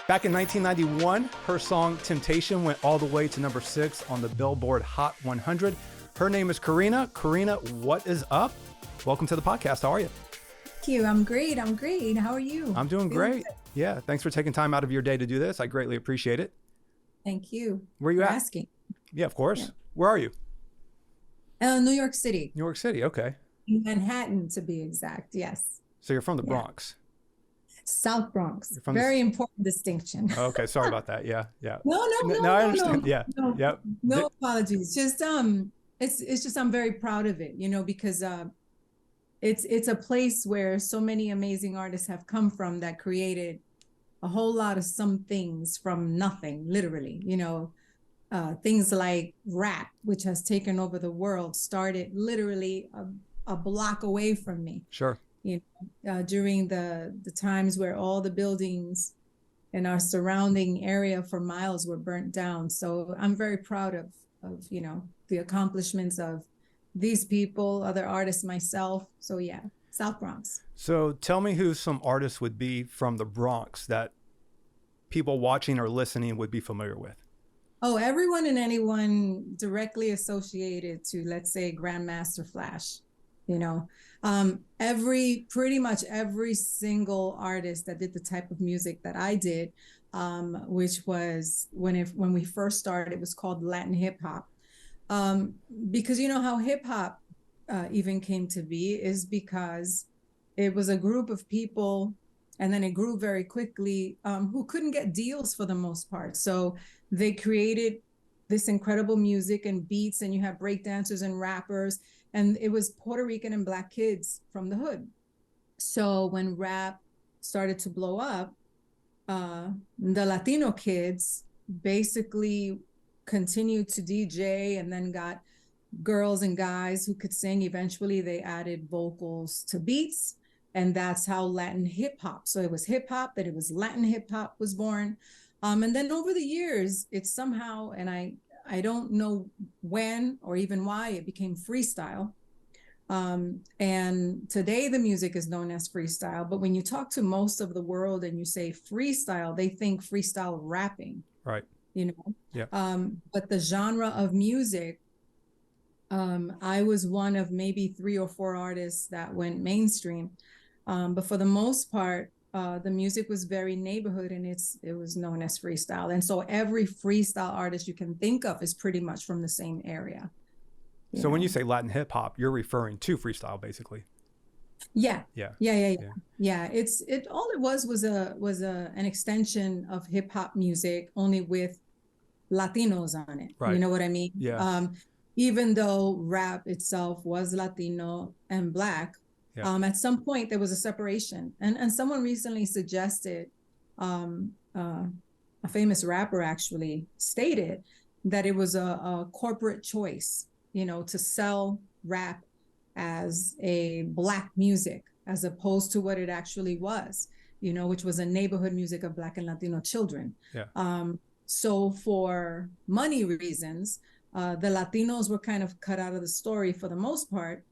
Back in 1991, her song Temptation went all the way to number 6 on the Billboard Hot 100. Her name is Corina. Corina, what is up? Welcome to the podcast. How are you? Thank you. I'm great. How are you? I'm doing great. Yeah. Thanks for taking time out of your day to do this. I greatly appreciate it. Thank you. Where are you for at? Asking. Yeah, of course. Yeah. Where are you? New York City. New York City. Okay. Manhattan, to be exact. Yes. So you're from the Bronx. South Bronx. You're from Very important distinction. Okay. Sorry about that. Yeah. Yeah. No, I understand. no, Yeah. no, Yep. no apologies. Just it's just I'm very proud of it, because it's a place where so many amazing artists have come from that created a whole lot of some things from nothing, literally. Things like rap, which has taken over the world, started literally a block away from me. Sure. During the times where all the buildings in our surrounding area for miles were burnt down. So I'm very proud of the accomplishments of these people, other artists, myself. So yeah, South Bronx. So tell me who some artists would be from the Bronx that people watching or listening would be familiar with. Oh, everyone and anyone directly associated to, let's say, Grandmaster Flash. Pretty much every single artist that did the type of music that I did, which was when we first started, it was called Latin hip hop. Because how hip hop even came to be is because it was a group of people, and then it grew very quickly, who couldn't get deals for the most part. So they created this incredible music and beats, and you have breakdancers and rappers, and it was Puerto Rican and Black kids from the hood. So when rap started to blow up, the Latino kids basically continued to DJ and then got girls and guys who could sing. Eventually they added vocals to beats, and that's how Latin hip hop. So it was hip hop, that it was Latin hip hop was born. And then over the years, it's somehow, and I don't know when or even why, it became freestyle. And today the music is known as freestyle. But when you talk to most of the world and you say freestyle, they think freestyle rapping. Right. Yeah. But the genre of music, I was one of maybe 3 or 4 artists that went mainstream. But for the most part, the music was very neighborhood, and it was known as freestyle. And so every freestyle artist you can think of is pretty much from the same area. So when you say Latin hip hop, you're referring to freestyle, basically. Yeah. Yeah. All it was an extension of hip hop music, only with Latinos on it. Right. You know what I mean? Yeah. Even though rap itself was Latino and Black, at some point there was a separation. And someone recently suggested, a famous rapper actually stated that it was a corporate choice, to sell rap as a Black music, as opposed to what it actually was, which was a neighborhood music of Black and Latino children. Yeah. So for money reasons, the Latinos were kind of cut out of the story for the most part.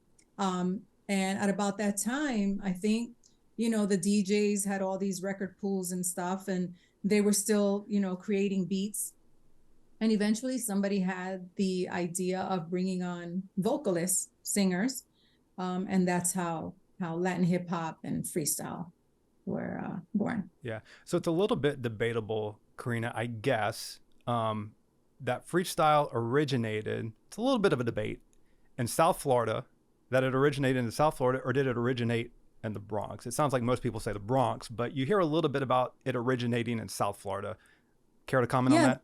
And at about that time, I think, the DJs had all these record pools and stuff, and they were still, creating beats. And eventually somebody had the idea of bringing on vocalists, singers. And that's how Latin hip hop and freestyle were born. Yeah. So it's a little bit debatable, Corina, I guess, that freestyle originated, it's a little bit of a debate, in South Florida, that it originated in South Florida, or did it originate in the Bronx? It sounds like most people say the Bronx, but you hear a little bit about it originating in South Florida. Care to comment on that?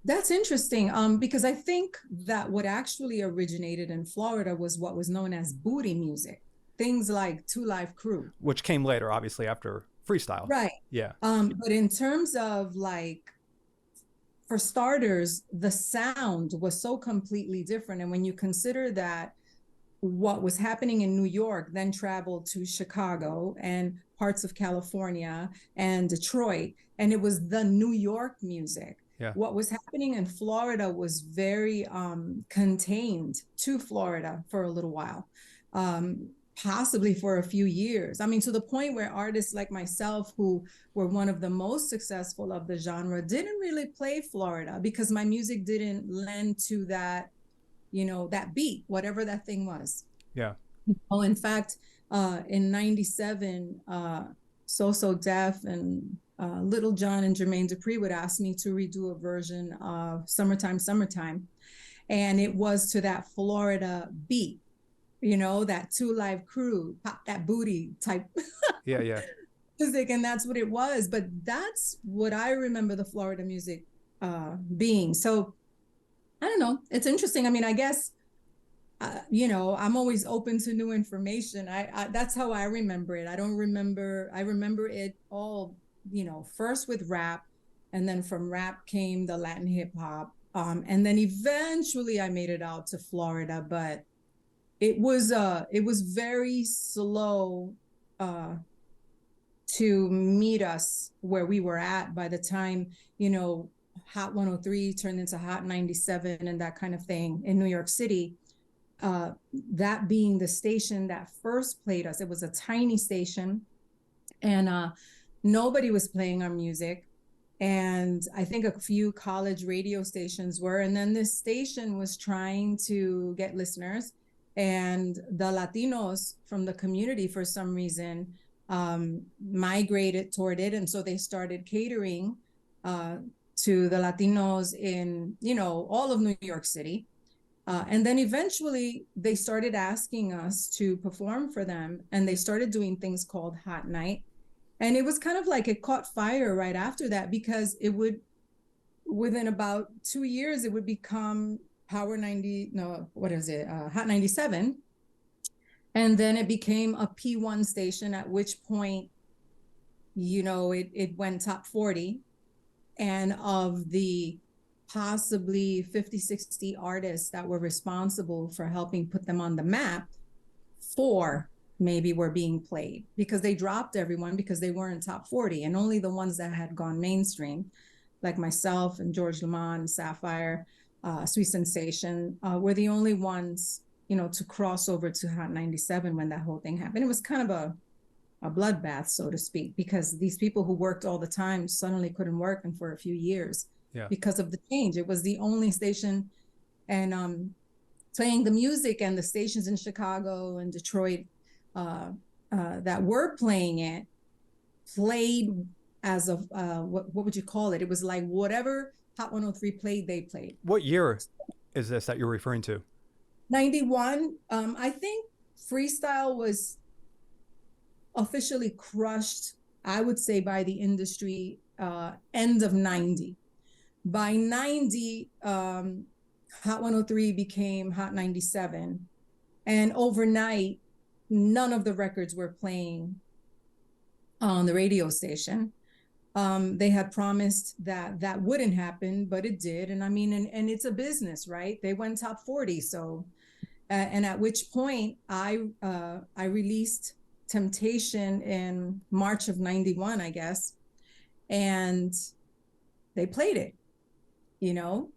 That's interesting, because I think that what actually originated in Florida was what was known as booty music, things like 2 Live Crew. Which came later, obviously, after freestyle. Right. Yeah. But in terms of for starters, the sound was so completely different. And when you consider that what was happening in New York then traveled to Chicago and parts of California and Detroit, and it was the New York music. Yeah. What was happening in Florida was very contained to Florida for a little while. possibly for a few years. I mean, to the point where artists like myself, who were one of the most successful of the genre, didn't really play Florida because my music didn't lend to that, that beat, whatever that thing was. Yeah. Oh, in fact, in '97, So Def and Little John and Jermaine Dupri would ask me to redo a version of Summertime, Summertime. And it was to that Florida beat, that 2 Live Crew, pop that booty type Yeah. Yeah. music. And that's what it was. But that's what I remember the Florida music being. So I don't know. It's interesting. I mean, I guess, I'm always open to new information. That's how I remember it. I don't remember. I remember it all, first with rap, and then from rap came the Latin hip hop. And then eventually I made it out to Florida, but it was very slow to meet us where we were at by the time, Hot 103 turned into Hot 97 and that kind of thing in New York City. That being the station that first played us. It was a tiny station, and nobody was playing our music. And I think a few college radio stations were. And then this station was trying to get listeners, and the Latinos from the community, for some reason, migrated toward it. And so they started catering to the Latinos in, all of New York City. And then eventually they started asking us to perform for them, and they started doing things called Hot Night. And it was kind of like it caught fire right after that, because it would, within about 2 years, it would become Hot 97. And then it became a P1 station, at which point, it went top 40. And of the possibly 50, 60 artists that were responsible for helping put them on the map, 4 maybe were being played, because they dropped everyone because they weren't top 40. And only the ones that had gone mainstream, like myself and George Lamont, Sapphire, Sweet Sensation, were the only ones, to cross over to Hot 97 when that whole thing happened. It was kind of a bloodbath, so to speak, because these people who worked all the time suddenly couldn't work, and for a few years. Yeah. Because of the change. It was the only station, and playing the music, and the stations in Chicago and Detroit that were playing it played as of what would you call it? It was like whatever Hot 103 played, they played. What year is this that you're referring to? 91. I think Freestyle was officially crushed, I would say, by the industry end of 90. By 90, Hot 103 became Hot 97. And overnight, none of the records were playing on the radio station. They had promised that that wouldn't happen, but it did. And I mean, and it's a business, right? They went top 40. So, and at which point I released Temptation in March of 91, I guess. And they played it.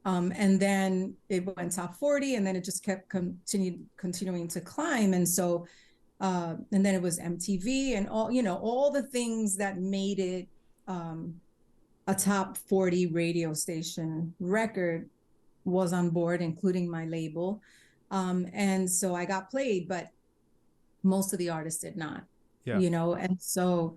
And then it went top 40, and then it just kept continuing to climb. And so, and then it was MTV and all the things that made it a top 40 radio station record was on board, including my label. And so I got played, but most of the artists did not, and so,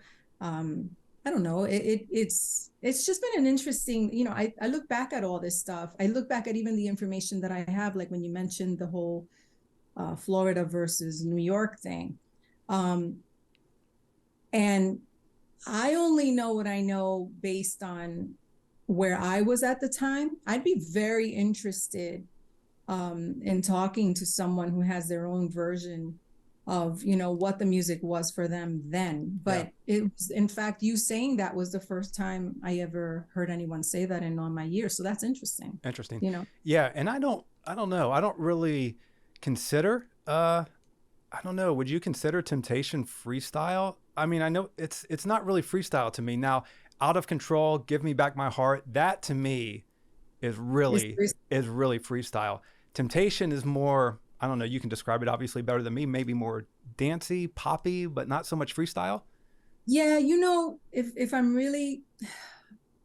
I don't know. It's just been an interesting, I look back at all this stuff. I look back at even the information that I have, like when you mentioned the whole Florida versus New York thing. And I only know what I know based on where I was at the time. I'd be very interested in talking to someone who has their own version of what the music was for them then. But it was, in fact, you saying that was the first time I ever heard anyone say that in all my years. So that's interesting. Yeah. And I don't know, I don't really consider I don't know, would you consider Temptation freestyle? I mean, I know it's not really freestyle to me. Now, Out of Control, Give Me Back My Heart, that to me is really freestyle. Temptation is more, I don't know, you can describe it obviously better than me, maybe more dancey, poppy, but not so much freestyle? Yeah, if I'm really,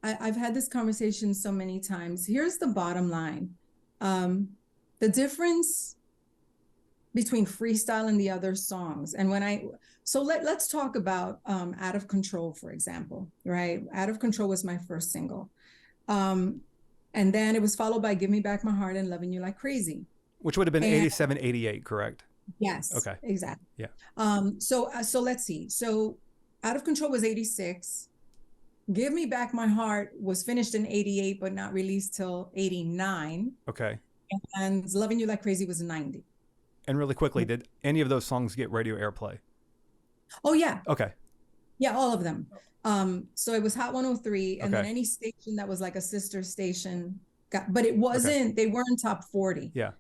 I've had this conversation so many times. Here's the bottom line. Um, the difference between freestyle and the other songs. And let's talk about Out of Control, for example, right? Out of Control was my first single. Um, and then it was followed by Give Me Back My Heart and Loving You Like Crazy. Which would have been And 87, 88, correct? yes, Okay. exactly. Yeah. So let's see. So Out of Control was 86. Give Me Back My Heart was finished in 88, but not released till 89. Okay. And Loving You Like Crazy was 90. And really quickly, did any of those songs get radio airplay? Oh, yeah. Okay. Yeah, all of them. So it was Hot 103, and Okay. then any station that was like a sister station but it wasn't, they weren't top 40. Yeah.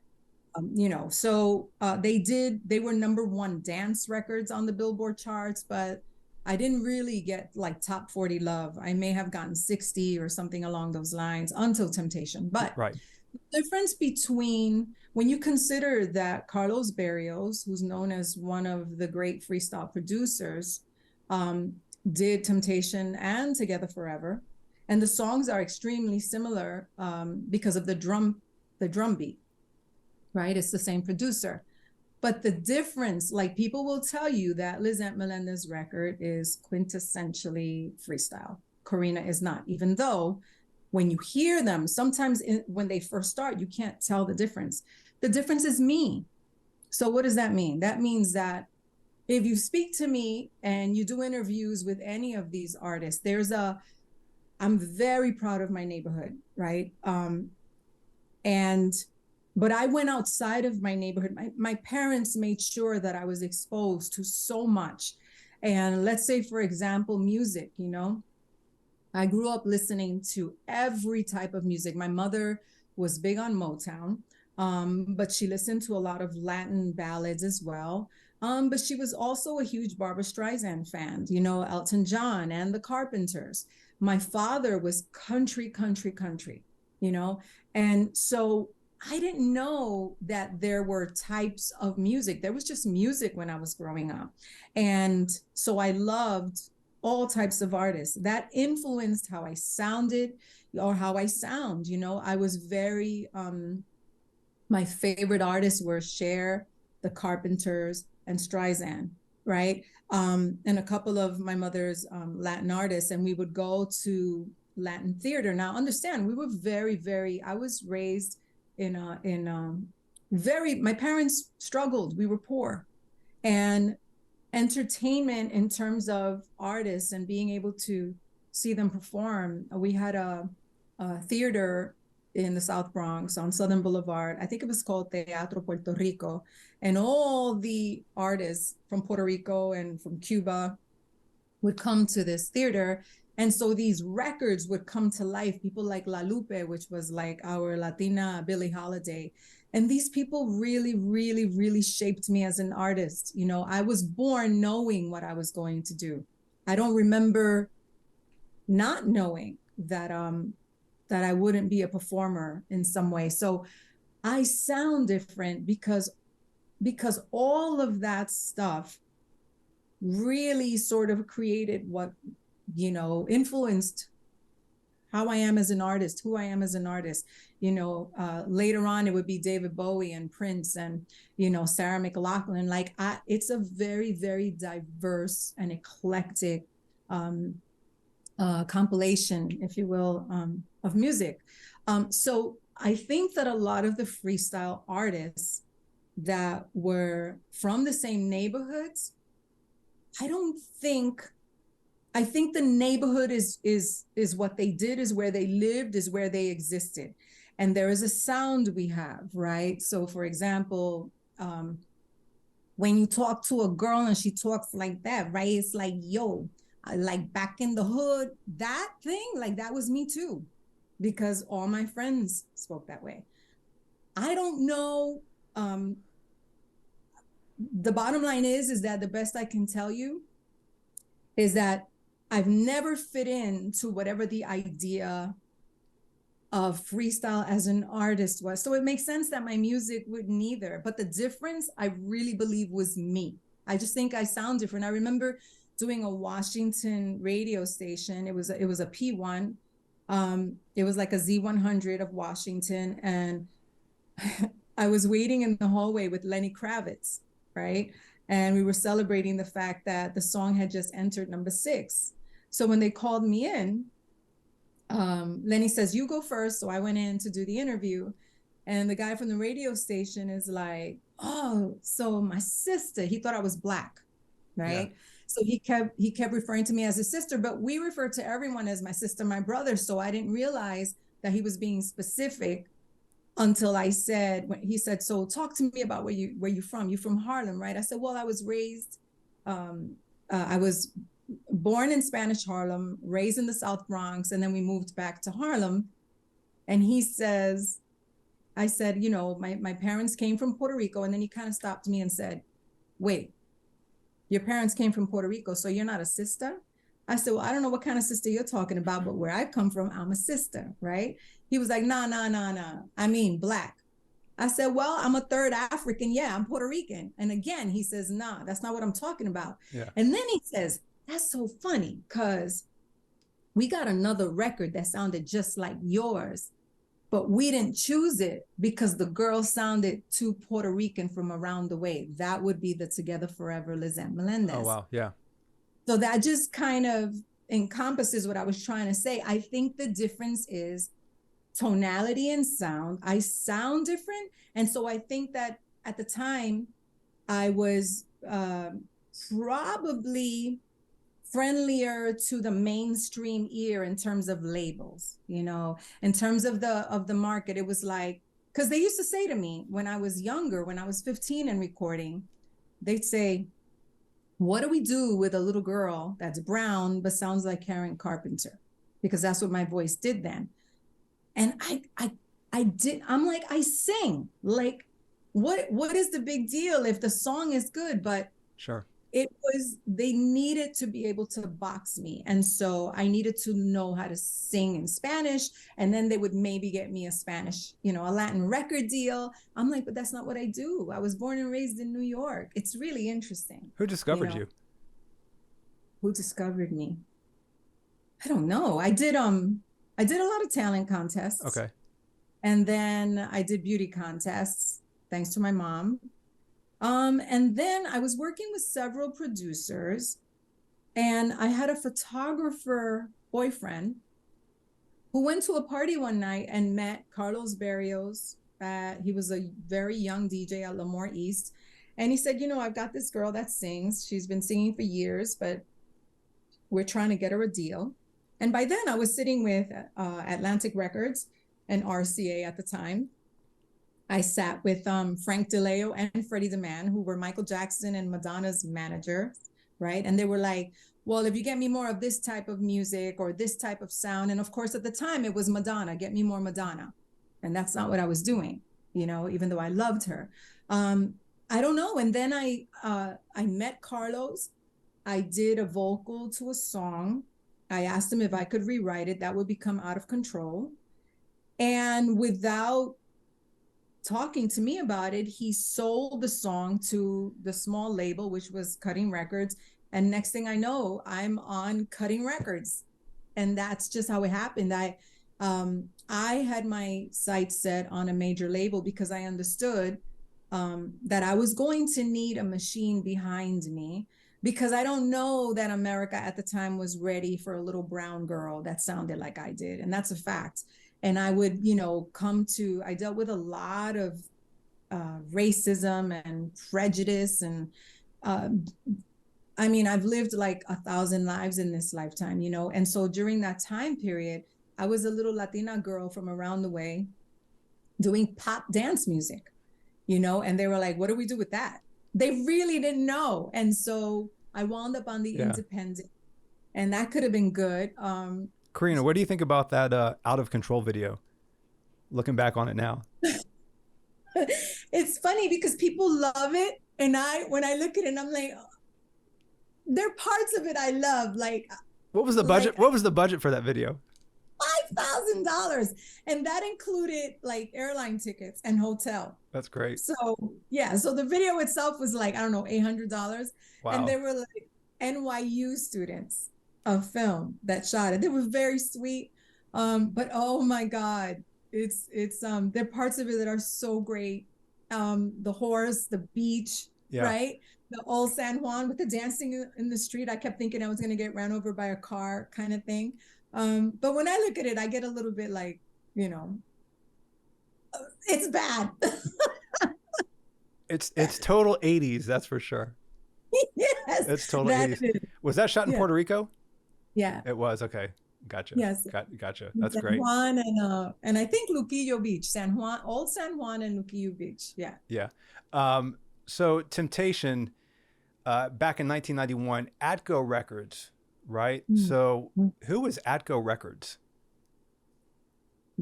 So they were number one dance records on the Billboard charts, but I didn't really get like top 40 love. I may have gotten 60 or something along those lines until Temptation. But right. The difference between, when you consider that Carlos Berrios, who's known as one of the great freestyle producers, did Temptation and Together Forever, and the songs are extremely similar because of the drum beat, right? It's the same producer. But the difference, like, people will tell you that Lizette Melendez's record is quintessentially freestyle. Corina is not, even though when you hear them, sometimes when they first start, you can't tell the difference. The difference is me. So what does that mean? That means that if you speak to me and you do interviews with any of these artists, I'm very proud of my neighborhood, right? But I went outside of my neighborhood. My parents made sure that I was exposed to so much. And let's say, for example, music, I grew up listening to every type of music. My mother was big on Motown, but she listened to a lot of Latin ballads as well. But she was also a huge Barbra Streisand fan, Elton John and the Carpenters. My father was country, and so I didn't know that there were types of music. There was just music when I was growing up. And so I loved all types of artists. That influenced how I sounded or how I sound. I was very, my favorite artists were Cher, the Carpenters, and Streisand, right? And a couple of my mother's Latin artists, and we would go to Latin theater. Now, understand, we were I was raised my parents struggled. We were poor, and entertainment in terms of artists and being able to see them perform. We had a theater in the South Bronx on Southern Boulevard. I think it was called Teatro Puerto Rico, and all the artists from Puerto Rico and from Cuba would come to this theater. And so these records would come to life. People like La Lupe, which was like our Latina Billie Holiday. And these people really, really, really shaped me as an artist. I was born knowing what I was going to do. I don't remember not knowing that I wouldn't be a performer in some way. So I sound different because all of that stuff really sort of created what influenced how I am as an artist, who I am as an artist. Later on, it would be David Bowie and Prince and, Sarah McLachlan. It's a very, very diverse and eclectic compilation, if you will, of music. So I think that a lot of the freestyle artists that were from the same neighborhoods, I think the neighborhood is what they did, is where they lived, is where they existed. And there is a sound we have, right? So for example, when you talk to a girl and she talks like that, right? It's like, yo, like back in the hood, that thing, like that was me too, because all my friends spoke that way. I don't know. The bottom line is that the best I can tell you is that I've never fit into whatever the idea of freestyle as an artist was. So it makes sense that my music wouldn't either. But the difference, I really believe, was me. I just think I sound different. I remember doing a Washington radio station. It was a P1. It was like a Z100 of Washington, and I was waiting in the hallway with Lenny Kravitz, right? And we were celebrating the fact that the song had just entered number 6. So when they called me in, Lenny says, "You go first." So I went in to do the interview, and the guy from the radio station is like, "Oh, so my sister." He thought I was black, right? Yeah. So he kept referring to me as his sister, but we refer to everyone as my sister, my brother. So I didn't realize that he was being specific until I said, when he said, "So talk to me about where you from? You from Harlem, right?" I said, "Well, I was raised, I was born in Spanish Harlem, raised in the South Bronx, and then we moved back to Harlem." And he says, I said, "You know, my parents came from Puerto Rico." And then he kind of stopped me and said, "Wait, your parents came from Puerto Rico, so you're not a sister?" I said, "Well, I don't know what kind of sister you're talking about, but where I come from, I'm a sister," right? He was like, "Nah. I mean, black." I said, "Well, I'm a third African. Yeah, I'm Puerto Rican." And again, he says, "Nah, that's not what I'm talking about." Yeah. And then he says, "That's so funny because we got another record that sounded just like yours, but we didn't choose it because the girl sounded too Puerto Rican from around the way. That would be the Together Forever Lizette Melendez." Oh, wow. Yeah. So that just kind of encompasses what I was trying to say. I think the difference is tonality and sound. I sound different. And so I think that at the time I was probably friendlier to the mainstream ear in terms of labels, you know, in terms of the market. It was like, because they used to say to me when I was younger, when I was 15 and recording, they'd say, "What do we do with a little girl that's brown but sounds like Karen Carpenter?" Because that's what my voice did then. And I'm like, I sing. Like, what is the big deal if the song is good? But sure, they needed to be able to box me. And so I needed to know how to sing in Spanish. And then they would maybe get me a Spanish, a Latin record deal. I'm like, but that's not what I do. I was born and raised in New York. It's really interesting. Who discovered you? Who discovered me? I don't know. I did a lot of talent contests. Okay. And then I did beauty contests, thanks to my mom. And then I was working with several producers, and I had a photographer boyfriend who went to a party one night and met Carlos Berrios. He was a very young DJ at Lemoore East. And he said, "I've got this girl that sings. She's been singing for years, but we're trying to get her a deal." And by then I was sitting with Atlantic Records and RCA at the time. I sat with Frank DeLeo and Freddie DeMann, who were Michael Jackson and Madonna's managers, right? And they were like, "Well, if you get me more of this type of music or this type of sound," and of course at the time it was Madonna, "Get me more Madonna." And that's not what I was doing, even though I loved her. I don't know. And then I met Carlos. I did a vocal to a song. I asked him if I could rewrite it. That would become Out of Control. And without talking to me about it, he sold the song to the small label, which was Cutting Records. And next thing I know, I'm on Cutting Records. And that's just how it happened. I had my sights set on a major label because I understood that I was going to need a machine behind me, because I don't know that America at the time was ready for a little brown girl that sounded like I did. And that's a fact. And I would, I dealt with a lot of racism and prejudice. And I've lived like 1,000 lives in this lifetime, And so during that time period, I was a little Latina girl from around the way doing pop dance music, and they were like, "What do we do with that?" They really didn't know. And so I wound up on the independent, and that could have been good. Corina, what do you think about that Out of Control video? Looking back on it now. It's funny because people love it. And when I look at it, I'm like, there are parts of it I love. Like, what was the budget? What was the budget for that video? $5,000. $1,000. And that included like airline tickets and hotel. That's great. So yeah, so the video itself was like, I don't know, $800. Wow. And they were like NYU students of film that shot it. They were very sweet. But oh my God, it's there are parts of it that are so great. The horse, the beach, right? The old San Juan with the dancing in the street. I kept thinking I was going to get ran over by a car kind of thing. But when I look at it, I get a little bit like, you know, it's bad. It's total 80s, that's for sure. Yes. It's total 80s. Was that shot in Puerto Rico? Yeah. It was. Okay. Gotcha. Yes. Gotcha. That's San great. Juan and I think Luquillo Beach, San Juan, old San Juan and Luquillo Beach. Yeah. Yeah. So Temptation, back in 1991, Atco Records, right? So who was Atco Records?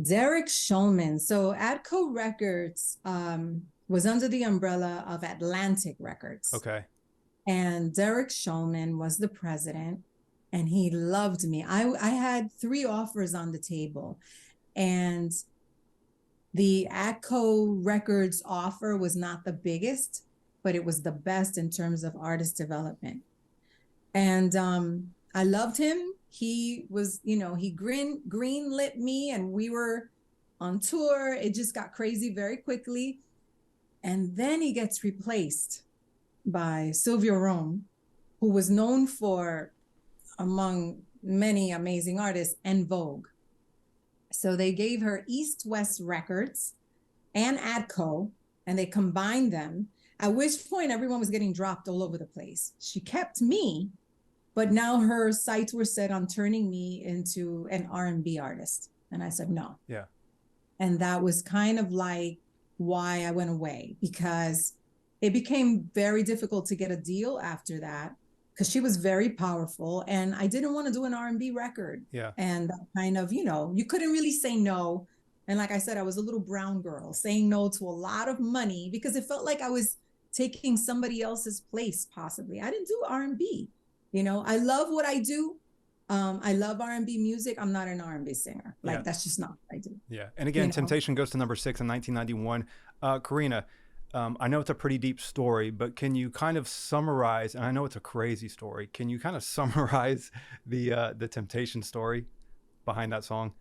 Derek Shulman. So Atco Records was under the umbrella of Atlantic Records. Okay. And Derek Shulman was the president, and he loved me. I had 3 offers on the table, and the Atco Records offer was not the biggest, but it was the best in terms of artist development. And I loved him. He was, you know, he greenlit me, and we were on tour. It just got crazy very quickly. And then he gets replaced by Sylvia Rome, who was known for, among many amazing artists, En Vogue. So they gave her East West Records and Atco, and they combined them, at which point everyone was getting dropped all over the place. She kept me, but now her sights were set on turning me into an R&B artist. And I said, no. Yeah. And that was kind of like why I went away, because it became very difficult to get a deal after that, because she was very powerful, and I didn't want to do an R&B record. Yeah. And kind of, you know, you couldn't really say no. And like I said, I was a little brown girl saying no to a lot of money because it felt like I was taking somebody else's place, possibly. I didn't do R&B. You know, I love what I do. I love R&B music. I'm not an R&B singer. Like, that's just not what I do. Yeah. And again, Temptation goes to number 6 in 1991. Corina, I know it's a pretty deep story, but can you kind of summarize, and I know it's a crazy story, can you kind of summarize the Temptation story behind that song?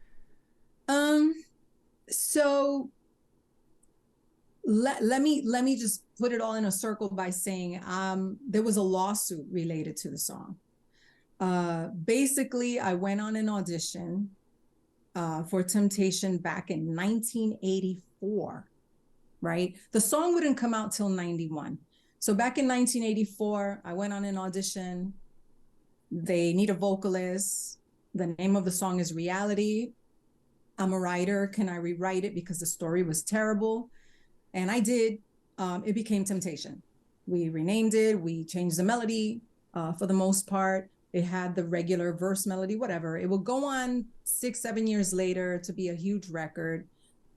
So let me just put it all in a circle by saying there was a lawsuit related to the song. Basically, I went on an audition for Temptation back in 1984, right? The song wouldn't come out till 91. So back in 1984, I went on an audition. They need a vocalist. The name of the song is Reality. I'm a writer. Can I rewrite it? Because the story was terrible. And I did. It became Temptation. We renamed it. We changed the melody for the most part. It had the regular verse melody, whatever. It will go on 6-7 years later to be a huge record.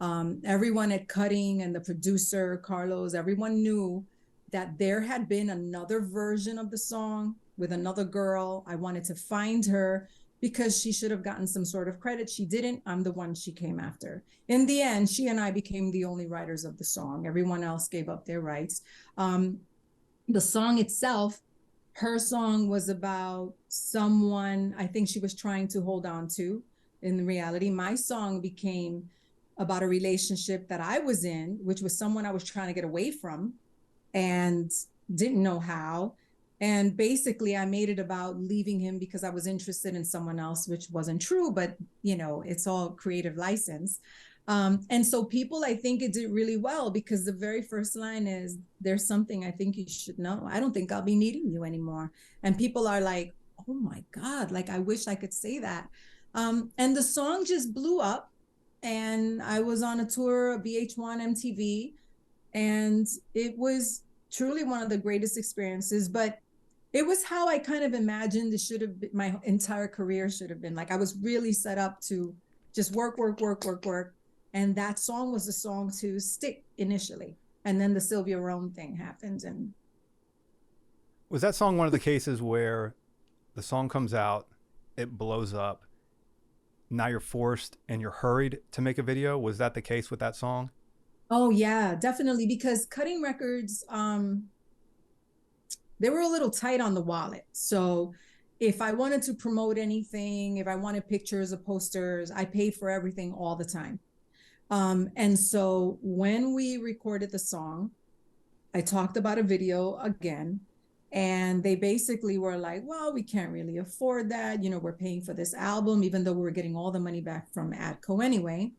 Everyone at Cutting and the producer, Carlos, everyone knew that there had been another version of the song with another girl. I wanted to find her because she should have gotten some sort of credit. She didn't. I'm the one she came after. In the end, she and I became the only writers of the song. Everyone else gave up their rights. The song itself, her song was about someone I think she was trying to hold on to. In reality, my song became about a relationship that I was in, which was someone I was trying to get away from and didn't know how. And basically, I made it about leaving him because I was interested in someone else, which wasn't true, but, you know, it's all creative license. And so people, I think it did really well because the very first line is, there's something I think you should know. I don't think I'll be needing you anymore. And people are like, oh my God, like, I wish I could say that. And the song just blew up. And I was on a tour of VH1 MTV. And it was truly one of the greatest experiences. But it was how I kind of imagined it should have been, my entire career should have been. Like, I was really set up to just work. And that song was the song to stick initially. And then the Sylvia Rome thing happened. And was that song one of the cases where the song comes out, it blows up, now you're forced and you're hurried to make a video. Was that the case with that song? Oh yeah, definitely. Because Cutting Records, they were a little tight on the wallet. So if I wanted to promote anything, if I wanted pictures or posters, I paid for everything all the time. And so when we recorded the song, I talked about a video again, and they basically were like, well, we can't really afford that. You know, we're paying for this album, even though we were getting all the money back from ADCO anyway.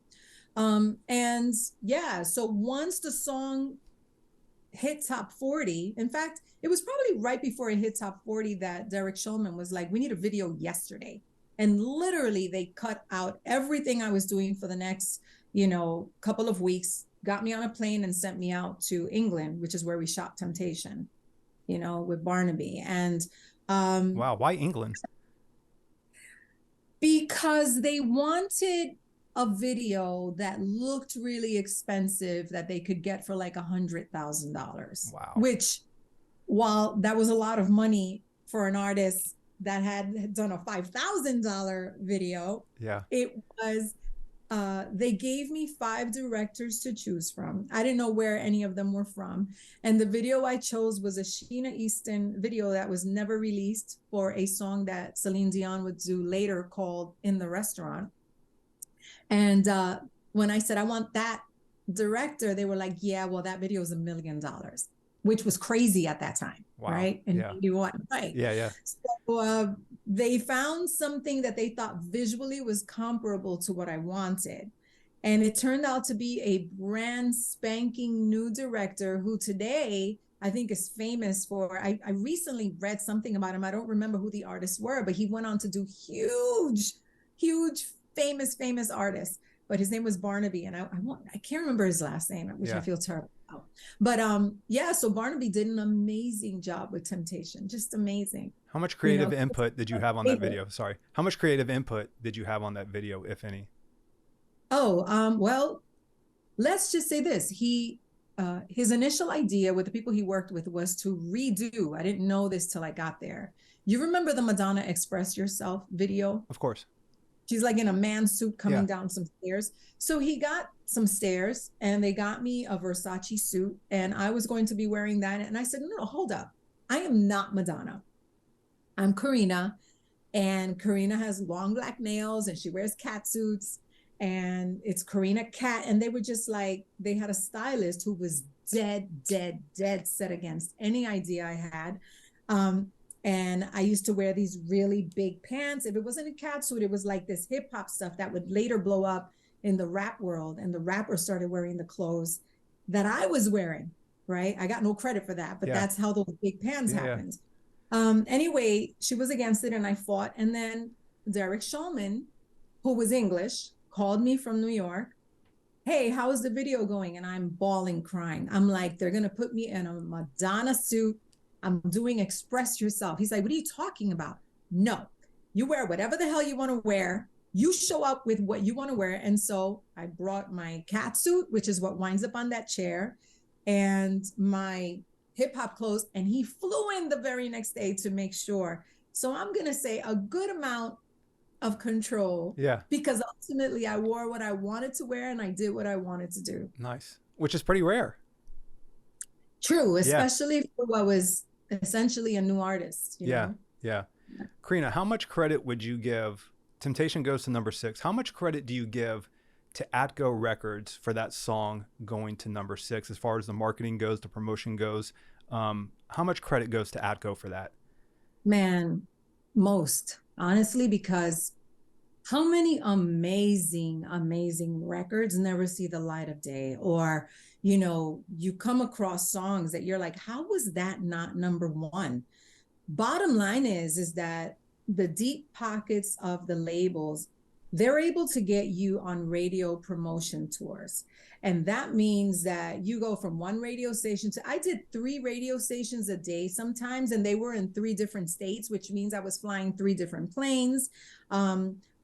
And yeah, so once the song hit top 40, in fact, it was probably right before it hit top 40 that Derek Shulman was like, we need a video yesterday. And literally they cut out everything I was doing for the next, couple of weeks, got me on a plane and sent me out to England, which is where we shot Temptation, with Barnaby. And Wow, why England? because they wanted a video that looked really expensive that they could get for like $100,000. Wow. Which, while that was a lot of money for an artist that had done a $5,000 video, yeah, it was. They gave me 5 directors to choose from. I didn't know where any of them were from. And the video I chose was a Sheena Easton video that was never released for a song that Celine Dion would do later called In the Restaurant. And when I said, I want that director, they were like, yeah, well, that video is $1 million, which was crazy at that time. Wow. Right? And yeah. you want, right? Yeah. So they found something that they thought visually was comparable to what I wanted. And it turned out to be a brand spanking new director who today I think is famous for, I recently read something about him. I don't remember who the artists were, but he went on to do huge, famous artists. But his name was Barnaby. And I can't remember his last name, which I feel terrible about. But yeah, so Barnaby did an amazing job with Temptation, just amazing. How much creative input did you have on that video? Sorry. How much creative input did you have on that video, if any? Oh, well, let's just say this. His initial idea with the people he worked with was to redo. I didn't know this till I got there. You remember the Madonna Express Yourself video? Of course. She's like in a man suit coming down some stairs. So he got some stairs and they got me a Versace suit and I was going to be wearing that. And I said, no, hold up. I am not Madonna. I'm Corina, and Corina has long black nails and she wears cat suits and it's Corina Cat. And they were just like, they had a stylist who was dead set against any idea I had. And I used to wear these really big pants. If it wasn't a cat suit, it was like this hip hop stuff that would later blow up in the rap world. And the rappers started wearing the clothes that I was wearing, right? I got no credit for that, but that's how those big pants happened. Anyway, she was against it and I fought. And then Derek Shulman, who was English, called me from New York. Hey, how is the video going? And I'm bawling, crying. I'm like, they're going to put me in a Madonna suit. I'm doing Express Yourself. He's like, what are you talking about? No, you wear whatever the hell you want to wear. You show up with what you want to wear. And so I brought my cat suit, which is what winds up on that chair, and my hip hop clothes. And he flew in the very next day to make sure. So I'm going to say a good amount of control. Yeah. Because ultimately I wore what I wanted to wear and I did what I wanted to do. Nice. Which is pretty rare. True. Especially for what was essentially a new artist. You know? Yeah. Corina, how much credit would you give? Temptation goes to number 6. How much credit do you give to Atco Records for that song going to number 6 as far as the marketing goes, the promotion goes? How much credit goes to Atco for that? Man, most, honestly, because how many amazing records never see the light of day? Or, you come across songs that you're like, how was that not number 1? Bottom line is that the deep pockets of the labels, they're able to get you on radio promotion tours. And that means that you go from one radio station to, I did 3 radio stations a day sometimes, and they were in 3 different states, which means I was flying 3 different planes.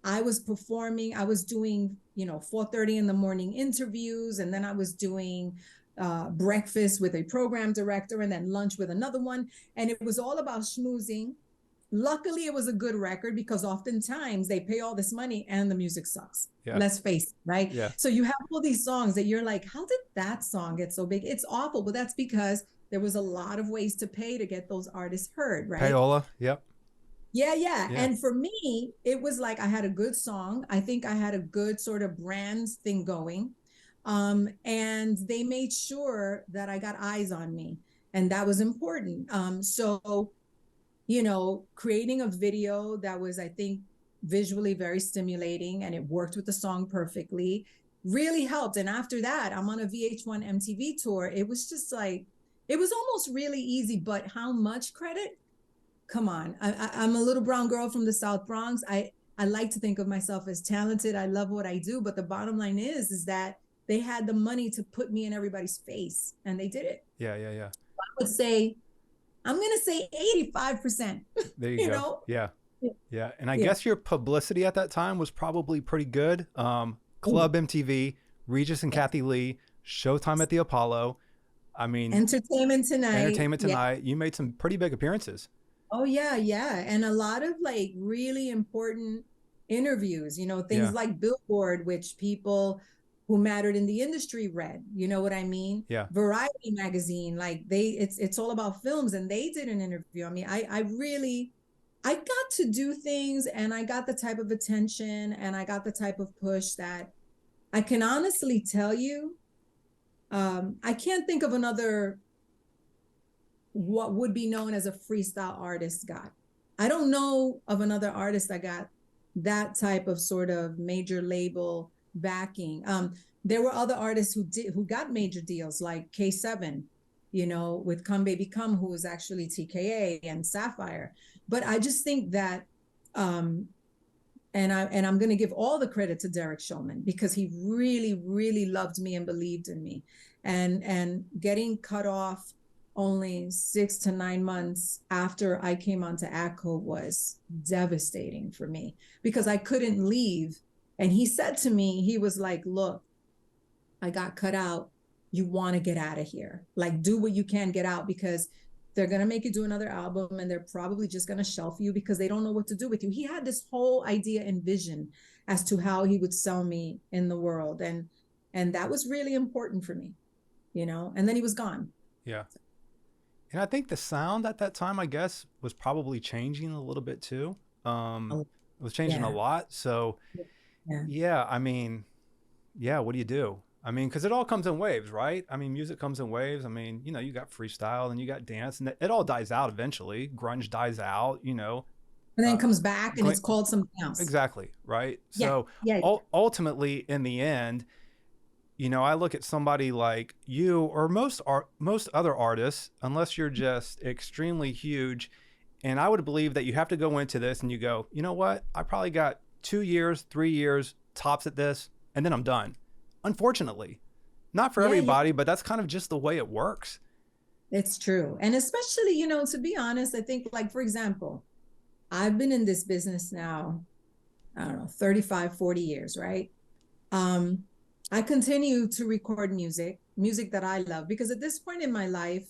I was performing, I was doing, 4:30 in the morning interviews, and then I was doing breakfast with a program director and then lunch with another one. And it was all about schmoozing, luckily it was a good record, because oftentimes they pay all this money and the music sucks. Yeah. Let's face it, right? Yeah. So you have all these songs that you're like, how did that song get so big? It's awful. But that's because there was a lot of ways to pay to get those artists heard, right? Payola. Yep. Yeah. And for me, it was like I had a good song. I think I had a good sort of brand thing going. And they made sure that I got eyes on me. And that was important. So, creating a video that was, I think, visually very stimulating, and it worked with the song perfectly, really helped. And after that, I'm on a VH1 MTV tour. It was just like, it was almost really easy, but how much credit? Come on. I'm a little brown girl from the South Bronx. I like to think of myself as talented. I love what I do. But the bottom line is that they had the money to put me in everybody's face, and they did it. Yeah. I would say, I'm going to say 85%. There you go. Yeah. And I guess your publicity at that time was probably pretty good. Club MTV, Regis and Kathie Lee, Showtime at the Apollo. I mean, Entertainment Tonight. Yeah. You made some pretty big appearances. Oh, yeah. And a lot of like really important interviews, things like Billboard, which people who mattered in the industry read, you know what I mean? Yeah. Variety magazine, like it's all about films, and they did an interview. I mean, I got to do things, and I got the type of attention, and I got the type of push that I can honestly tell you, I can't think of another, what would be known as a freestyle artist got. I don't know of another artist that got that type of sort of major label backing. There were other artists who got major deals, like K7, with Come Baby Come, who was actually TKA, and Sapphire. But I just think that, and I'm going to give all the credit to Derek Shulman, because he really, really loved me and believed in me. And getting cut off only 6 to 9 months after I came onto ACO was devastating for me, because I couldn't leave. And he said to me, he was like, look, I got cut out. You want to get out of here. Like, do what you can, get out, because they're going to make you do another album, and they're probably just going to shelf you because they don't know what to do with you. He had this whole idea and vision as to how he would sell me in the world. And that was really important for me, and then he was gone. Yeah. And I think the sound at that time, I guess, was probably changing a little bit too. It was changing a lot. So I mean, what do you do? I mean, because it all comes in waves, right? I mean, music comes in waves. I mean, you got freestyle and you got dance, and it all dies out eventually. Grunge dies out, And then it comes back, and it's called something else. Exactly, right? So ultimately, in the end, I look at somebody like you, or most other artists, unless you're just extremely huge, and I would believe that you have to go into this and you go, you know what? I probably got 2 years, 3 years tops at this, and then I'm done. Unfortunately, not for everybody, but that's kind of just the way it works. It's true. And especially, to be honest, I think, like, for example, I've been in this business now, I don't know, 35, 40 years, right? I continue to record music that I love, because at this point in my life,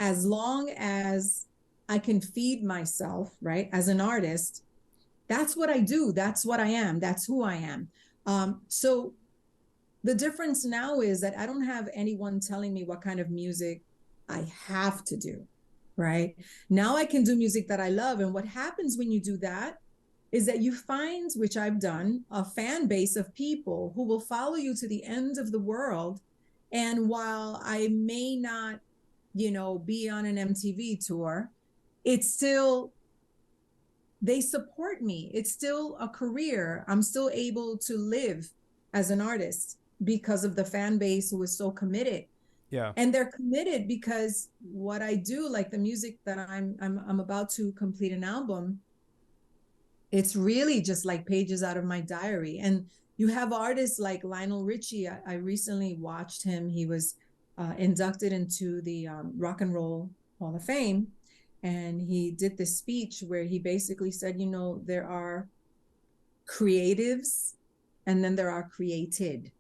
as long as I can feed myself, right, as an artist, that's what I do. That's what I am. That's who I am. So the difference now is that I don't have anyone telling me what kind of music I have to do, right? Now I can do music that I love. And what happens when you do that is that you find, which I've done, a fan base of people who will follow you to the end of the world. And while I may not, be on an MTV tour, it's still, they support me. It's still a career. I'm still able to live as an artist because of the fan base who is so committed. Yeah. And they're committed because what I do, like the music that I'm about to complete an album, it's really just like pages out of my diary. And you have artists like Lionel Richie. I recently watched him. He was inducted into the Rock and Roll Hall of Fame. And he did this speech where he basically said, there are creatives and then there are created.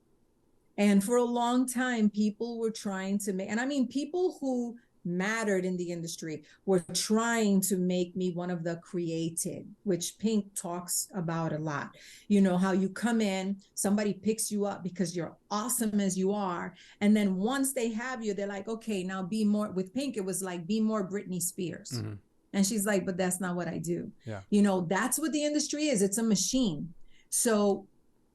And for a long time, people were trying to make, and I mean, people who mattered in the industry were trying to make me one of the created, which Pink talks about a lot. You know, how you come in, somebody picks you up because you're awesome as you are. And then once they have you, they're like, okay, now be more. With Pink, it was like, be more Britney Spears. Mm-hmm. And she's like, but that's not what I do. Yeah. You know, that's what the industry is. It's a machine. So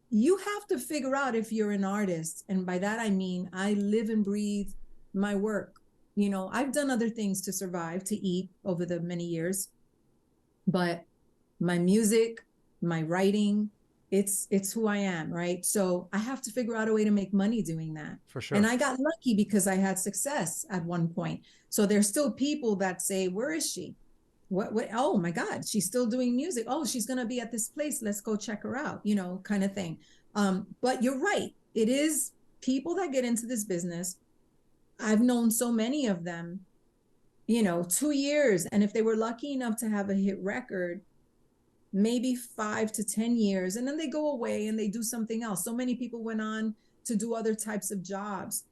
you have to figure out if you're an artist. And by that, I mean, I live and breathe my work. You know, I've done other things to survive, to eat over the many years, but my music, my writing, it's who I am, right? So I have to figure out a way to make money doing that. For sure. And I got lucky because I had success at one point. So there's still people that say, where is she? What, oh my God, she's still doing music. Oh, she's going to be at this place. Let's go check her out, you know, kind of thing. But you're right. It is people that get into this business. I've known so many of them, you know, 2 years. And if they were lucky enough to have a hit record, maybe 5 to 10 years, and then they go away and they do something else. So many people went on to do other types of jobs.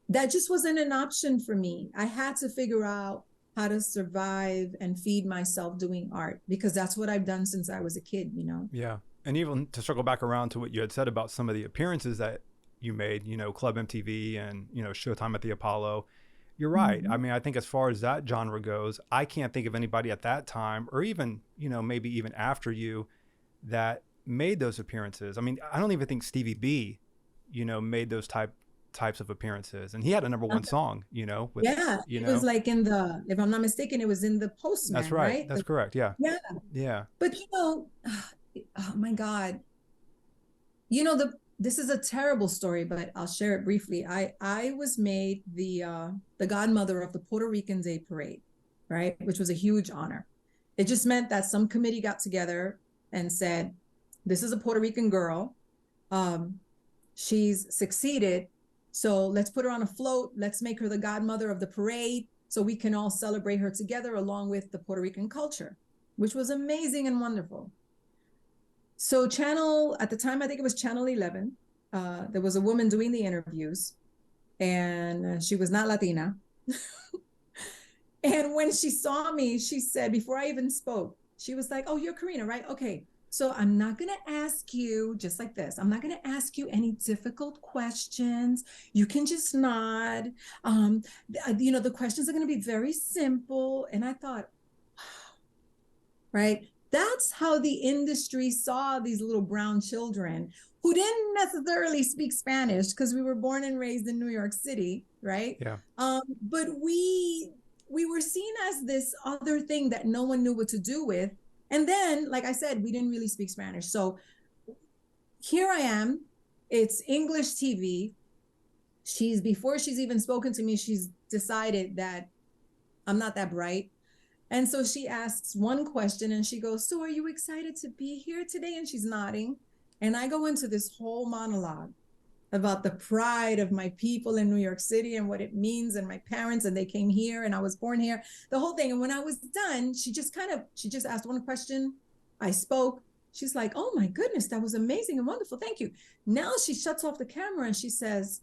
That just wasn't an option for me. I had to figure out how to survive and feed myself doing art, because that's what I've done since I was a kid, you know? Yeah. And even to circle back around to what you had said about some of the appearances that you made, you know, Club MTV and, you know, Showtime at the Apollo. You're right. Mm-hmm. I mean, I think as far as that genre goes, I can't think of anybody at that time, or even, you know, maybe even after you, that made those appearances. I mean, I don't even think Stevie B, you know, made those types of appearances, and he had a #1 song, you know, with, it was like in the, if I'm not mistaken, it was in the Postman. That's right? That's correct. Yeah. But you know, oh my God, you know, this is a terrible story, but I'll share it briefly. I was made the godmother of the Puerto Rican Day Parade, right? Which was a huge honor. It just meant that some committee got together and said, this is a Puerto Rican girl. She's succeeded. So let's put her on a float. Let's make her the godmother of the parade so we can all celebrate her together along with the Puerto Rican culture, which was amazing and wonderful. So at the time, I think it was Channel 11. There was a woman doing the interviews, and she was not Latina. And when she saw me, she said, before I even spoke, she was like, oh, you're Corina, right? Okay. So I'm not going to ask you, just like this, I'm not going to ask you any difficult questions. You can just nod. You know, the questions are going to be very simple. And I thought, right? That's how the industry saw these little brown children who didn't necessarily speak Spanish, because we were born and raised in New York City, right? Yeah. But we were seen as this other thing that no one knew what to do with. And then, like I said, we didn't really speak Spanish. So here I am. It's English TV. Before she's even spoken to me, she's decided that I'm not that bright. And so she asks one question and she goes, so are you excited to be here today? And she's nodding. And I go into this whole monologue about the pride of my people in New York City and what it means, and my parents, and they came here and I was born here, the whole thing. And when I was done, she just asked one question. I spoke. She's like, oh my goodness, that was amazing and wonderful. Thank you. Now she shuts off the camera and she says,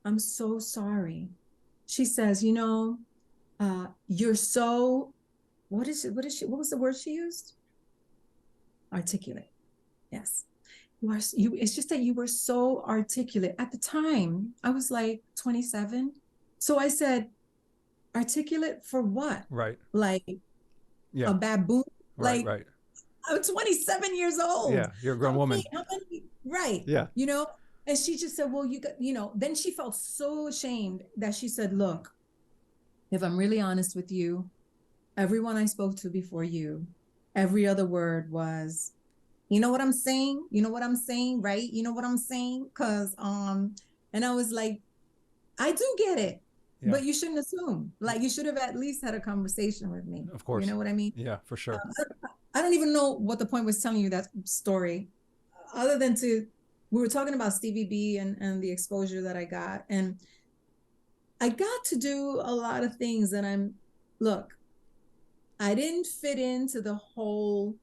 I'm so sorry. She says, you know, you're so, what was the word she used? Articulate. Yes. It's just that you were so articulate. At the time, I was like 27. So I said, articulate for what? Right. Like a baboon? Right. I'm 27 years old. Yeah, you're a grown woman. Right. Yeah. You know, and she just said, well, then she felt so ashamed that she said, look, if I'm really honest with you, everyone I spoke to before you, every other word was, you know what I'm saying? You know what I'm saying, right? You know what I'm saying? Because, and I was like, I do get it, but you shouldn't assume. Like, you should have at least had a conversation with me. Of course. You know what I mean? Yeah, for sure. I don't even know what the point was telling you that story, other than we were talking about Stevie B and the exposure that I got. And I got to do a lot of things that I didn't fit into the whole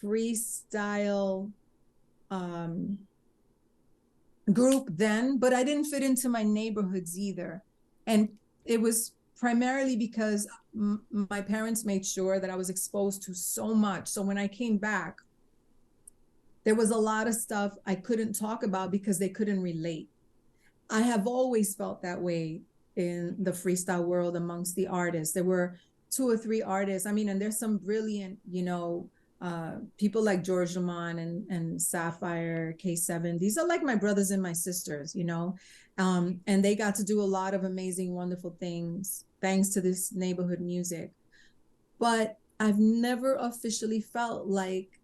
freestyle group then, but I didn't fit into my neighborhoods either. And it was primarily because my parents made sure that I was exposed to so much. So when I came back, there was a lot of stuff I couldn't talk about because they couldn't relate. I have always felt that way in the freestyle world amongst the artists. There were two or three artists. I mean, and there's some brilliant, people like George Lamont and Sapphire, K7. These are like my brothers and my sisters, and they got to do a lot of amazing, wonderful things thanks to this neighborhood music. But I've never officially felt like